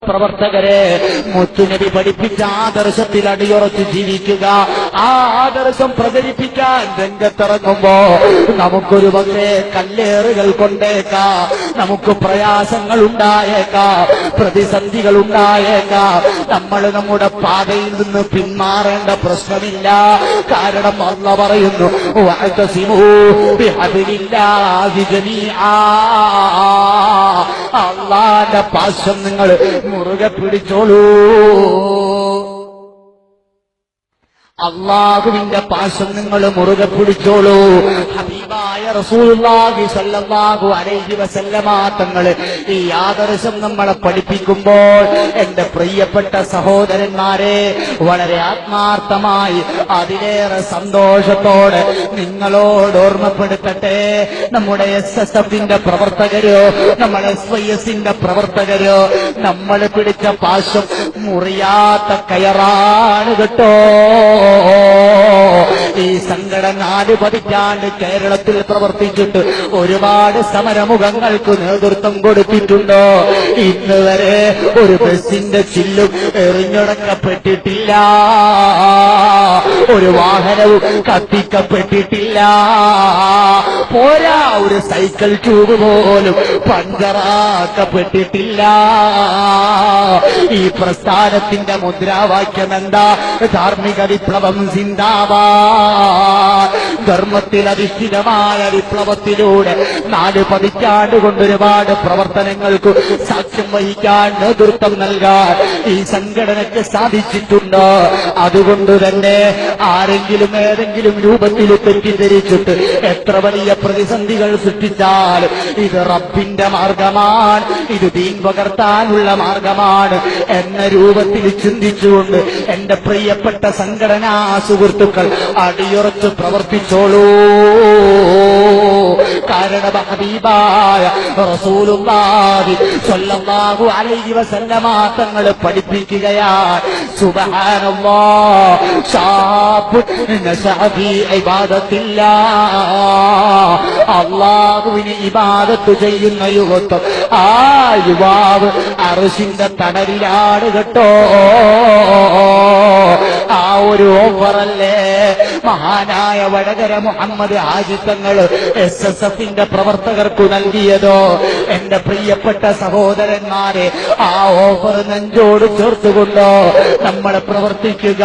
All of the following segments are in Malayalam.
പ്രവർത്തകരെ മുത്തുനബി പഠിപ്പിച്ച ആദർശത്തിൽ അടിയുറച്ച് ജീവിക്കുക. ആ ആദർശം പ്രചരിപ്പിക്കാൻ രംഗത്തിറങ്ങുമ്പോ നമുക്കൊരു പക്ഷേ കല്ലേറുകൾ കൊണ്ടേക്കാം, നമുക്ക് പ്രയാസങ്ങൾ ഉണ്ടായേക്കാം, പ്രതിസന്ധികൾ ഉണ്ടായേക്കാം. നമ്മൾ നമ്മുടെ പാതയിൽ നിന്ന് പിന്മാറേണ്ട പ്രശ്നമില്ല. കാരണം അല്ലാഹു പറയുന്നു വഅതസിമൂ ബിഹബ്ലില്ലാഹി ജമീആ. അല്ലാഹുവിന്റെ പാശം നിങ്ങൾ മുറുകെ പിടിച്ചോളൂ. അല്ലാഹുവിന്റെ പാശം നിങ്ങൾ മുറുകെ പിടിച്ചോളൂ. ഹബീബായ റസൂലുള്ളാഹി സ്വല്ലല്ലാഹു അലൈഹി വസല്ലമ തങ്ങൾ ഈ ആദർശം നമ്മളെ പഠിപ്പിക്കുമ്പോൾ എന്റെ പ്രിയപ്പെട്ട സഹോദരന്മാരെ, വളരെ ആത്മാർത്ഥമായി അതിലേറെ സന്തോഷത്തോടെ നിങ്ങളോട് ഓർമ്മപ്പെടുത്തട്ടെ. നമ്മുടെ SSFന്റെ പ്രവർത്തകരോ നമ്മുടെ SYSന്റെ പ്രവർത്തകരോ നമ്മൾ പിടിച്ച പാശം മുറിയാത്ത കയറാണ് കേട്ടോ. ഈ സംഘടന 4 പതിറ്റാണ്ട് കേരളത്തിൽ പ്രവർത്തിച്ചിട്ട് ഒരുപാട് സമരമുഖങ്ങൾക്ക് നേതൃത്വം കൊടുത്തിട്ടുണ്ടോ? ഇന്ന് വരെ ഒരു ബസിന്റെ ചില്ലും എറിഞ്ഞുടക്കപ്പെട്ടിട്ടില്ല, ഒരു വാഹനവും കത്തിക്കപ്പെട്ടിട്ടില്ല, പോരാ ഒരു സൈക്കിൾ ട്യൂബ് പോലും പഞ്ചറാക്കപ്പെട്ടിട്ടില്ല. ഈ പ്രസ്ഥാനത്തിന്റെ മുദ്രാവാക്യം എന്താ? ധാർമ്മിക വിപ്ലവം സിന്ദാബാദ്. ധർമ്മത്തിൽ അധിഷ്ഠിതമായ വിപ്ലവത്തിലൂടെ 4 പതിറ്റാണ്ട് കൊണ്ട് ഒരുപാട് പ്രവർത്തനങ്ങൾക്ക് സാക്ഷ്യം വഹിക്കാൻ നേതൃത്വം നൽകാൻ ഈ സംഘടനയ്ക്ക് സാധിച്ചിട്ടുണ്ടോ? അതുകൊണ്ട് തന്നെ ആരെങ്കിലും ഏതെങ്കിലും രൂപത്തിൽ തെറ്റിദ്ധരിച്ചിട്ട് എത്ര വലിയ പ്രതിസന്ധികൾ സൃഷ്ടിച്ചാലും ഇത് റബ്ബിന്റെ മാർഗമാണ്, ഇത് ദീൻ പകർത്താനുള്ള മാർഗമാണ് എന്ന രൂപത്തിൽ ചിന്തിച്ചുകൊണ്ട് എന്റെ പ്രിയപ്പെട്ട സംഘടനാ സുഹൃത്തുക്കൾ അടിയുറച്ച് പ്രവർത്തിച്ചോളൂ. കാരണം ഹബീബായ റസൂലുള്ളാഹി സ്വല്ലല്ലാഹു അലൈഹി വസല്ലമ തങ്ങൾ പഠിപ്പിക്കുകയാണ്, സുബ്ഹാനല്ലാഹ് ശാബ് നശഅ ഫീ ഇബാദത്തില്ലാഹ്. അല്ലാഹുവിനെ ഇബാദത്ത് ചെയ്യുന്ന യുവത്വം, ആ യുവാവ് അർശിന്റെ തണലിലാണ് കേട്ടോ. ആ ഒരു ഓഫറല്ലേ മഹാനായ വടകര മുഹമ്മദ് ഹാജി തങ്ങൾ SSFന്റെ പ്രവർത്തകർക്കു നൽകിയതോ? എന്റെ പ്രിയപ്പെട്ട സഹോദരന്മാരെ, ആ ഓഫർ നെഞ്ചോട് ചേർത്തുകൊണ്ടോ നമ്മൾ പ്രവർത്തിക്കുക.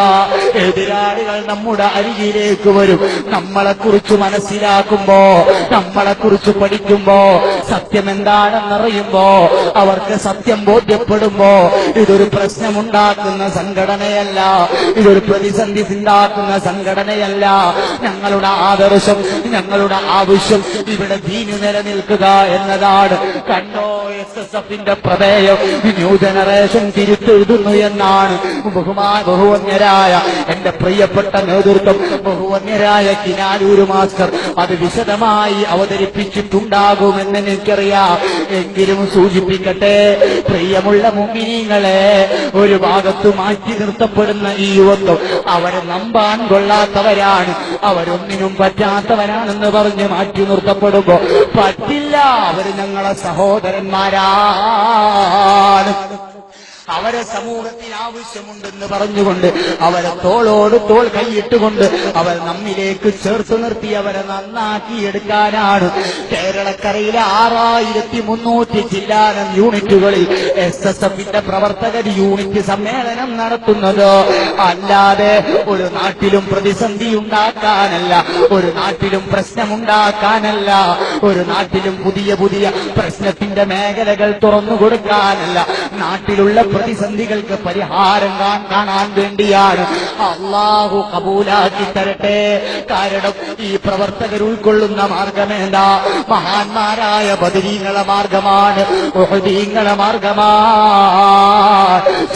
എതിരാളികൾ നമ്മുടെ അരികിലേക്ക് വരും. നമ്മളെക്കുറിച്ച് മനസ്സിലാക്കുമ്പോ, നമ്മളെക്കുറിച്ച് പഠിക്കുമ്പോ, സത്യം എന്താണെന്നറിയുമ്പോ, അവർക്ക് സത്യം ബോധ്യപ്പെടുമ്പോ ഇതൊരു പ്രശ്നമുണ്ടാക്കുന്ന സംഘടനയല്ല, ഇതൊരു പ്രതിസന്ധി ഉണ്ടാക്കുന്ന സംഘടനയല്ല. ഞങ്ങളുടെ ആദർശം, ഞങ്ങളുടെ ആവശ്യം ഇവിടെ ദീന് നിലനിൽക്കുക എന്നതാണ്. കണ്ടോ SSFന്റെ പ്രമേയം ന്യൂ ജനറേഷൻ തിരുത്തെഴുതുന്നു എന്നാണ്. ബഹുവന്യരായ എന്റെ പ്രിയപ്പെട്ട നേതൃത്വം, ബഹുവന്യരായ കിനാലൂർ മാസ്റ്റർ അത് വിശദമായി അവതരിപ്പിച്ചിട്ടുണ്ടാകുമെന്ന് എനിക്കറിയാം. എങ്കിലും സൂചിപ്പിക്കട്ടെ, പ്രിയമുള്ള മുഅ്മിനീങ്ങളെ, ഒരു ഭാഗത്ത് മാറ്റി നിർത്തപ്പെടുന്ന ഈ യുവത്വം അവരെ നമ്പാൻ കൊള്ളാത്തവരാണ്, അവരൊന്നിനും പറ്റാത്തവരാണെന്ന് പറഞ്ഞ് മാറ്റി നിർത്തപ്പെടുമ്പോ പറ്റില്ല, അവര് ഞങ്ങളെ സഹോദരന്മാരാണ്, അവരെ സമൂഹത്തിന് ആവശ്യമുണ്ടെന്ന് പറഞ്ഞുകൊണ്ട് അവരെ തോളോട് തോൾ കൈയിട്ടുകൊണ്ട് അവർ നമ്മിലേക്ക് ചേർത്ത് നിർത്തി അവരെ നന്നാക്കിയെടുക്കാനാണ് കേരളക്കരയിലെ 6300 ജില്ലാനം യൂണിറ്റുകളിൽ SSFന്റെ പ്രവർത്തകർ യൂണിറ്റ് സമ്മേളനം നടത്തുന്നത്. അല്ലാതെ ഒരു നാട്ടിലും പ്രതിസന്ധി ഉണ്ടാക്കാനല്ല, ഒരു നാട്ടിലും പ്രശ്നമുണ്ടാക്കാനല്ല, ഒരു നാട്ടിലും പുതിയ പുതിയ പ്രശ്നത്തിന്റെ മേഖലകൾ തുറന്നു കൊടുക്കാനല്ല, നാട്ടിലുള്ള പ്രതിസന്ധികൾക്ക് പരിഹാരം കാണാൻ വേണ്ടിയാണ്. അല്ലാഹു കബൂലാക്കി തരട്ടെ. കാരണം ഈ പ്രവർത്തകർ ഉൾക്കൊള്ളുന്ന മാർഗമേന്താ? മഹാന്മാരായ ബദരീങ്ങളെ മാർഗമാണ്, ഉഹദീങ്ങളെ മാർഗമാണ്.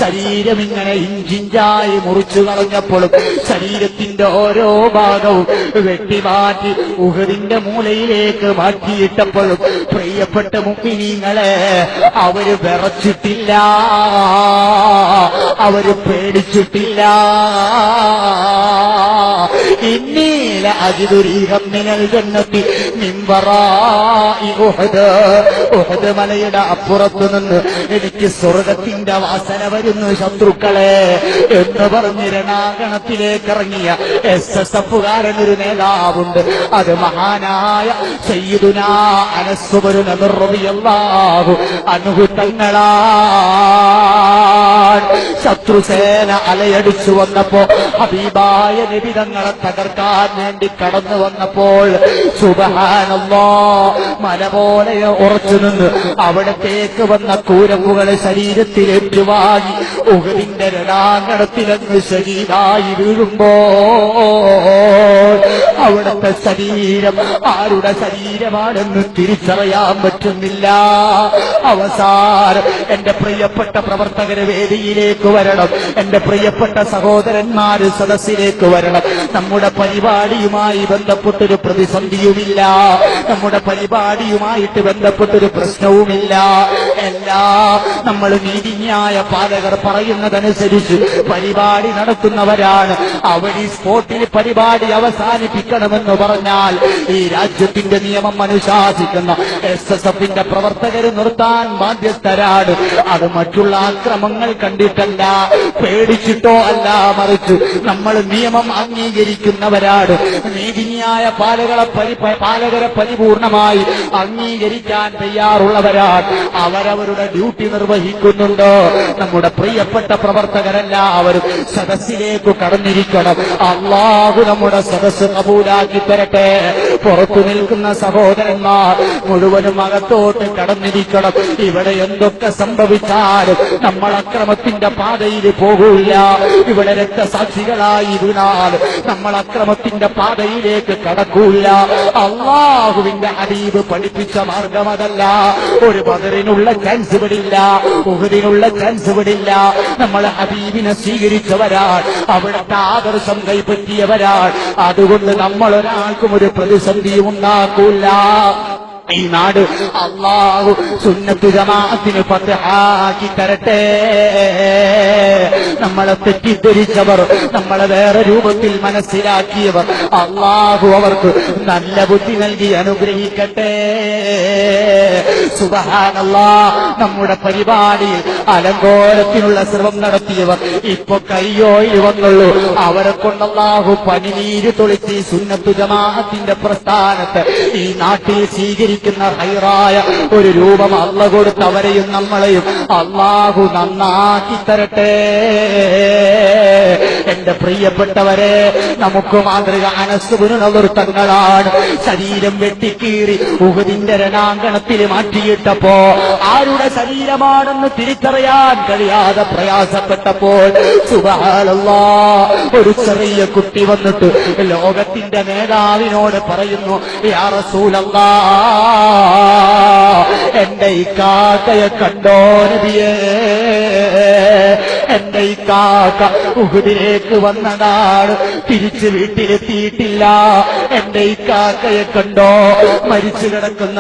ശരീരം ഇങ്ങനെ ഇഞ്ചിഞ്ചായി മുറിച്ചു കളഞ്ഞപ്പോഴും ശരീരത്തിന്റെ ഓരോ ഭാഗവും വെട്ടിമാറ്റി ഉഹദിന്റെ മൂലയിലേക്ക് മാറ്റിയിട്ടപ്പോഴും പ്രിയപ്പെട്ട മുഅ്മിനീങ്ങളെ അവര് വിറച്ചിട്ടില്ല. അവര് പേടിച്ചിട്ടില്ല. ഇന്നീല അജിദുരീഹം മിനൽ ജന്നത്തി മിൻ വറാഇ ഉഹദ്. ഉഹദ് മലയുടെ അപ്പുറത്തു നിന്ന് എനിക്ക് സ്വർഗത്തിന്റെ വാസന വരുന്നു ശത്രുക്കളെ എന്ന് പറഞ്ഞ് രണാങ്കണത്തിലേക്ക് ഇറങ്ങിയ SSF-കാരൻ ഒരു നേതാവുണ്ട്. അത് മഹാനായ സയ്യിദുനാ അനസ് ഇബ്നു നദർ റളിയല്ലാഹു അൻഹു തങ്ങളാണ്. ശത്രുസേന അലയടിച്ചു വന്നപ്പോ ഹബീബായ നബി തങ്ങളെ തകർക്കാൻ വേണ്ടി കടന്നു വന്നപ്പോൾ സുബ്ഹാനല്ലാഹ് മല പോലെ ഉറച്ചു നിന്ന് അവിടത്തേക്ക് വന്ന കൂരമ്പുകളെ ശരീരത്തിൽ ഏറ്റുവാങ്ങി ഉഹദിന്റെ രണാങ്കണത്തിലങ്ങ് ശരീരായി വീഴുമ്പോൾ അവിടുത്തെ ശരീരം ആരുടെ ശരീരമാണെന്ന് തിരിച്ചറിയാൻ പറ്റുന്നില്ല. അവസാനം എന്റെ പ്രിയപ്പെട്ട പ്രവർത്തകരെ വേദിയിലേക്ക് വരണം, എന്റെ പ്രിയപ്പെട്ട സഹോദരന്മാര് സദസ്സിലേക്ക് വരണം. നമ്മുടെ പരിപാടിയുമായി ബന്ധപ്പെട്ടൊരു പ്രതിസന്ധിയുമില്ല, നമ്മുടെ പരിപാടിയുമായിട്ട് ബന്ധപ്പെട്ടൊരു പ്രശ്നവുമില്ല. എല്ലാം നമ്മൾ നീതിന്യായ പാലകർ പറയുന്നതനുസരിച്ച് പരിപാടി നടത്തുന്നവരാണ്. അവര് സ്പോട്ടിൽ പരിപാടി അവസാനിപ്പിക്കണമെന്ന് പറഞ്ഞാൽ ഈ രാജ്യത്തിന്റെ നിയമം അനുശാസിക്കുന്ന SSF-ന്റെ പ്രവർത്തകർ നിർത്താൻ ബാധ്യസ്ഥരാണ്. അത് മറ്റുള്ള ആക്രമങ്ങൾ കണ്ടിട്ടല്ല, പേടിച്ചിട്ടോ അല്ല, മറിച്ച് നമ്മൾ നിയമം അംഗീകരിക്കുന്നവരാണ്. നീതിന്യായ പാലകരെ പരിപൂർണമായി അംഗീകരിക്കാൻ തയ്യാറുള്ളവരാണ്. അവരവരുടെ ഡ്യൂട്ടി നിർവഹിക്കുന്നുണ്ട്. നമ്മുടെ പ്രിയപ്പെട്ട പ്രവർത്തകരെല്ലാവരും സദസ്സിലേക്ക് കടന്നിരിക്കണം. അല്ലാഹു നമ്മുടെ സദസ്സ് കബൂലാക്കി തരട്ടെ. പുറത്തു നിൽക്കുന്ന സഹോദരന്മാർ മുഴുവനും അകത്തോട്ട് കടന്നിരിക്കണം. ഇവിടെ എന്തൊക്കെ സംഭവിച്ചാലും നമ്മൾ അക്രമത്തിന്റെ പാതയിൽ പോകൂല. ഇവിടെ രക്തസാക്ഷികളായി വീണാൽ നമ്മൾ അക്രമത്തിന്റെ പാതയിലേക്ക് കടക്കൂല. അല്ലാഹുവിന്റെ ഹബീബ് പഠിപ്പിച്ച മാർഗം അതല്ല. ഒരു ബദറിനുള്ള ചാൻസ് വിടില്ല, ഉഹദിനുള്ള ചാൻസ് വിടില്ല. നമ്മൾ ഹബീബിനെ സ്വീകരിച്ചവരാണ്, അവിടുത്തെ ആദർശം കൈപ്പറ്റിയവരാണ്. അതുകൊണ്ട് നമ്മൾ ഒരാൾക്കും ഒരു പ്രതിസന്ധിയും ഉണ്ടാക്കൂല. ഈ നാട് അല്ലാഹു സുന്നത്ത് ജമാഅത്തിന് ഫത്ഹാക്കി തരട്ടെ. നമ്മളെ തെറ്റിദ്ധരിച്ചവർ, നമ്മളെ വേറെ രൂപത്തിൽ മനസ്സിലാക്കിയവർ, അല്ലാഹു അവർക്ക് നല്ല ബുദ്ധി നൽകി അനുഗ്രഹിക്കട്ടെ. സുബ്ഹാനല്ലാഹ്. നമ്മുടെ പരിപാടിയിൽ അലങ്കോലത്തിനുള്ള ശ്രമം നടത്തിയവർ ഇപ്പൊ കയ്യോയിൽ വന്നുള്ളൂ. അവരെ കൊണ്ട് അല്ലാഹു പനിനീര് തൊളിച്ച് സുന്നത്ത് ജമാഅത്തിന്റെ പ്രസ്ഥാനത്ത് ഈ നാട്ടിൽ സ്വീകരിക്കുന്ന ഹൈറായ ഒരു രൂപം അള്ള കൊടുത്തവരെയും നമ്മളെയും അല്ലാഹു നന്നാക്കി തരട്ടെ. എന്റെ പ്രിയപ്പെട്ടവരെ, നമുക്ക് മാതൃക അനസ് ഇബ്നു നദർ തങ്ങളാണ്. ശരീരം വെട്ടിക്കീറി ഉഹദിന്റെ രണാങ്കണത്തിൽ മാറ്റിയിട്ടപ്പോ ആരുടെ ശരീരമാണെന്ന് തിരിച്ചറിയാൻ കഴിയാതെ പ്രയാസപ്പെട്ടപ്പോൾ സുബ്ഹാനല്ലാഹ് ഒരു ചെറിയ കുട്ടി വന്നിട്ട് ലോകത്തിന്റെ നേതാവിനോട് പറയുന്നു, യാ റസൂലല്ലാഹ്, എന്റെ ഈ കാക്കയെ കണ്ടോ നബിയേ? എന്റെ ഈ കാക്ക ഉഹദിലേക്ക് വന്നതാണ്, തിരിച്ച് വീട്ടിലെത്തിയിട്ടില്ല. എന്റെ ഈ കാക്കയെ കണ്ടോ? മരിച്ചു കിടക്കുന്ന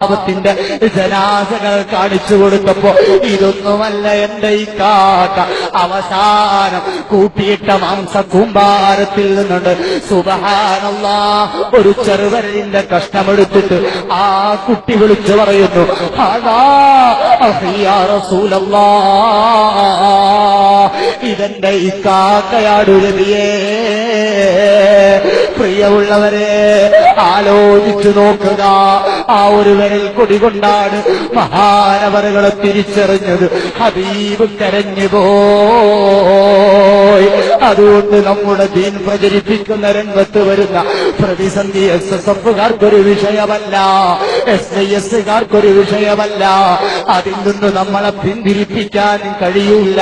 ത്തിന്റെ ജനാസകൾ കാണിച്ചു കൊടുത്തപ്പോ ഇതൊന്നുമല്ല എന്റെ ഈ കാക്ക, അവസാനം കൂട്ടിയിട്ട മാംസ കൂമ്പാരത്തിൽ നിന്നുണ്ട് സുബ്ഹാനല്ലാഹ് ഒരു ചെറുവരലിന്റെ കഷ്ണമെടുത്തിട്ട് ആ കുട്ടി വിളിച്ചു പറയുന്നു, അതാ യാ റസൂലല്ലാഹ്, ഇതെന്റെ ഈ കാക്കയാടു നബിയേ. പ്രിയമുള്ളവരെ, ആലോചിച്ചു നോക്കുക. ആ ഒരു വിരൽ കൊടി കൊണ്ടാണ് മഹാനവറുകളെ തിരിച്ചറിഞ്ഞത്. ഹബീബ് കരഞ്ഞു പോയി. അതുകൊണ്ട് നമ്മുടെ ദീൻ പ്രചരിപ്പിക്കുന്ന രംഗത്ത് വരുന്ന പ്രതിസന്ധി SSF-കാർക്കൊരു വിഷയമല്ല, SIS-കാർക്കൊരു വിഷയമല്ല. അതിൽ നിന്ന് നമ്മളെ പിന്തിരിപ്പിക്കാൻ കഴിയൂല.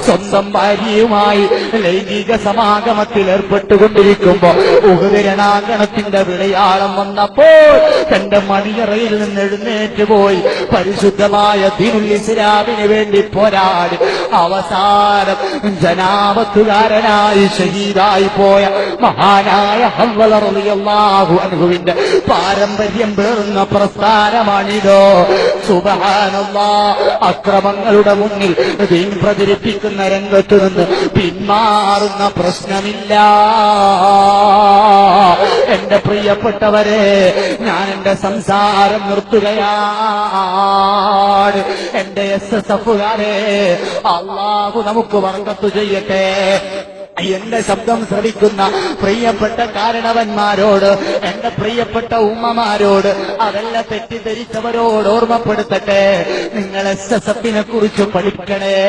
സ്വന്തം ഭാര്യയുമായി ലൈംഗിക സമാഗമത്തിൽ ഏർപ്പെട്ടുകൊണ്ടിരിക്കുമ്പോ ഉഹദ് രണാങ്കണത്തിന്റെ വിളയാളം വന്നപ്പോൾ തന്റെ മണിയറയിൽ നിന്ന് എഴുന്നേറ്റ് പോയി പരിശുദ്ധമായ ദീനുൽ ഇസ്ലാമിന് വേണ്ടി പോരാടി അവസാനം ജനാസ സഹാബത്തുകാരനായി ഷഹീദായി പോയ മഹാനായ ഹംസ റളിയല്ലാഹു അൻഹുവിന്റെ പാരമ്പര്യം പേറുന്ന പ്രസ്ഥാനമാണിതോ. സുബ്ഹാനല്ലാഹ്, അക്രമങ്ങളുടെ മുന്നിൽ ദീൻ പ്രചരിപ്പിക്കുന്ന രംഗത്തു നിന്ന് പിന്മാറുന്ന പ്രശ്നമില്ല. എന്റെ പ്രിയപ്പെട്ടവരെ, ഞാൻ എന്റെ സംസാരം നിർത്തുകയാണ്. എന്റെ SSFകാരെ, അല്ലാഹു നമുക്ക് ബർക്കത്ത് ചെയ്യട്ടെ. എന്റെ ശബ്ദം ശ്രവിക്കുന്ന പ്രിയപ്പെട്ട കാരണവന്മാരോട്, എന്റെ പ്രിയപ്പെട്ട ഉമ്മമാരോട്, അതല്ല തെറ്റിദ്ധരിച്ചവരോട് ഓർമ്മപ്പെടുത്തട്ടെ, നിങ്ങൾ SSFനെ കുറിച്ച് പഠിക്കണേ.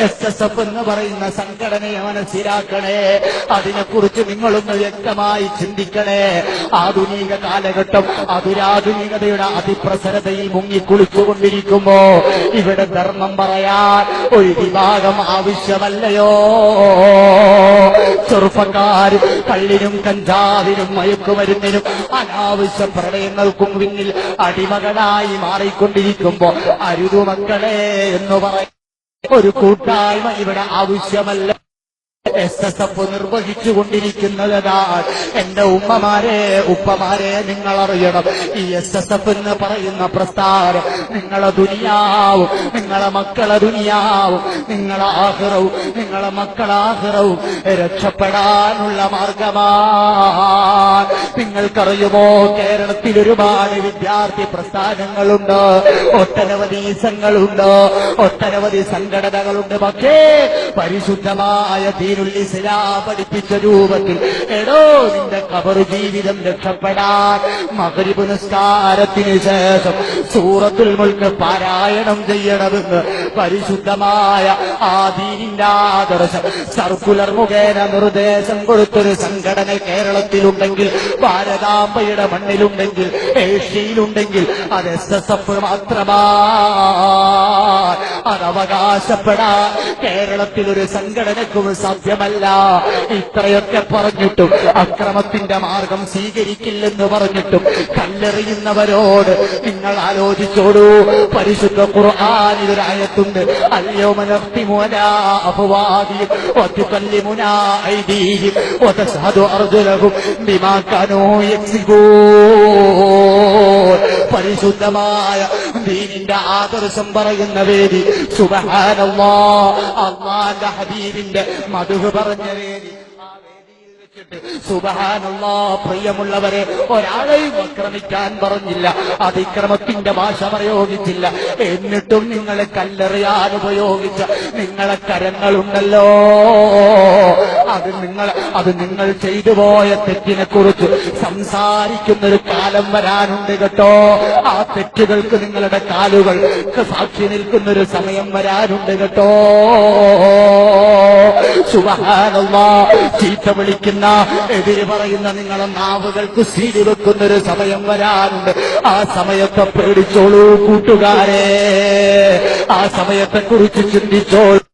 SSF എന്ന് പറയുന്ന സംഘടനയെ മനസ്സിലാക്കണേ. അതിനെക്കുറിച്ച് നിങ്ങളൊന്ന് വ്യക്തമായി ചിന്തിക്കണേ. ആധുനിക കാലഘട്ടം അതുരാധുനികതയുടെ അതിപ്രസരതയിൽ മുങ്ങിക്കുളിച്ചുകൊണ്ടിരിക്കുമ്പോ ഇവിടെ ധർമ്മം പറയാൻ ഒരു വിഭാഗം ആവശ്യമല്ലയോ? ചെറുപ്പക്കാരും കള്ളിനും കഞ്ചാവിനും മയക്കുമരുന്നിനും അനാവശ്യ പ്രണയങ്ങൾക്കും പിന്നിൽ അടിമകളായി മാറിക്കൊണ്ടിരിക്കുമ്പോ അരുതു മക്കളെ എന്ന് പറയും ഒരു കൂട്ടായ്മ ഇവിടെ ആവശ്യമല്ല. SSF നിർവഹിച്ചുകൊണ്ടിരിക്കുന്നതാണ്. എന്റെ ഉമ്മമാരെ, ഉപ്പമാരെ, നിങ്ങൾ അറിയണം, ഈ SSF എന്ന് പറയുന്ന പ്രസ്ഥാനം നിങ്ങളെ ദുനിയാവും, നിങ്ങളെ മക്കളെ ദുനിയാവും, നിങ്ങളെ ആഖിറവും, നിങ്ങളെ മക്കളെ ആഖിറവും രക്ഷപ്പെടാനുള്ള മാർഗമാണ്. നിങ്ങൾക്കറിയുമോ, കേരളത്തിൽ ഒരുപാട് വിദ്യാർത്ഥി പ്രസ്ഥാനങ്ങളുണ്ട്, ഒട്ടനവധി സംഘങ്ങളുണ്ട്, ഒട്ടനവധി സംഘടനകളുണ്ട്. പക്ഷേ പരിശുദ്ധമായ ഇസ്ലാം പഠിപ്പിച്ച രൂപത്തിൽ എടോ നിന്റെ ഖബർ ജീവിതം രക്ഷപ്പെടാൻ മഗ്രിബ് നിസ്കാരത്തിന് ശേഷം സൂറത്തുൽ മുൽക്ക് പാരായണം ചെയ്യണമെന്ന് പരിശുദ്ധമായ ആ ദീനിന്റെ ആദർശം സർക്കുലർ മുഖേന നിർദ്ദേശം കൊടുത്തൊരു സംഘടന കേരളത്തിലുണ്ടെങ്കിൽ, ഭാരതാംബയുടെ മണ്ണിലുണ്ടെങ്കിൽ, ഏഷ്യയിലുണ്ടെങ്കിൽ അത് SSF മാത്രമാണ്. അതവകാശപ്പെടാൻ കേരളത്തിലൊരു സംഘടനക്കും സാധ്യമല്ല. ഇത്രയൊക്കെ പറഞ്ഞിട്ടും, അക്രമത്തിന്റെ മാർഗം സ്വീകരിക്കില്ലെന്ന് പറഞ്ഞിട്ടും കല്ലെറിയുന്നവരോട് നിങ്ങൾ ആലോചിച്ചോടൂ. പരിശുദ്ധ ഖുർആനിൽ ഒരു ആയത്തുണ്ട്, അൽയൗമ നഖ്തിമു അലാ അഫ്വാഹിഹിം വതുകല്ലിമുനാ ഐദീഹിം വതശ്ഹദു അർജുലഹും ബിമാ കാനൂ യക്സിബൂൻ. പരിശുദ്ധമായ ദീനിന്റെ ആദർശം പറയുന്ന വേദി, സുബ്ഹാനല്ലാഹ്, അല്ലാഹുവിന്റെ ഹബീബിന്റെ മദ്ഹ് പറഞ്ഞ വേദി. സുബ്ഹാനല്ലാഹ്, പ്രിയമുള്ളവരെ, ഒരാളെയും ആക്രമിക്കാൻ പറഞ്ഞില്ല, അതിക്രമത്തിന്റെ ഭാഷ പ്രയോഗിച്ചില്ല. എന്നിട്ടും നിങ്ങളെ കല്ലെറിയാൻ ഉപയോഗിച്ച നിങ്ങളെ കരങ്ങളുണ്ടല്ലോ, അത് നിങ്ങൾ ചെയ്തു പോയ തെറ്റിനെ കുറിച്ച് സംസാരിക്കുന്നൊരു കാലം വരാനുണ്ട് കേട്ടോ. ആ തെറ്റുകൾക്ക് നിങ്ങളുടെ കാലുകൾക്ക് സാക്ഷി നിൽക്കുന്നൊരു സമയം വരാനുണ്ട് കേട്ടോ. സുബ്ഹാനല്ലാഹ്, ചീത്ത വിളിക്കുന്ന, എതിര് പറയുന്ന നിങ്ങളെ നാവുകൾക്ക് സീതി വെക്കുന്നൊരു സമയം വരാനുണ്ട്. ആ സമയത്തെ പേടിച്ചോളൂ കൂട്ടുകാരെ, ആ സമയത്തെ കുറിച്ച് ചിന്തിച്ചോളൂ.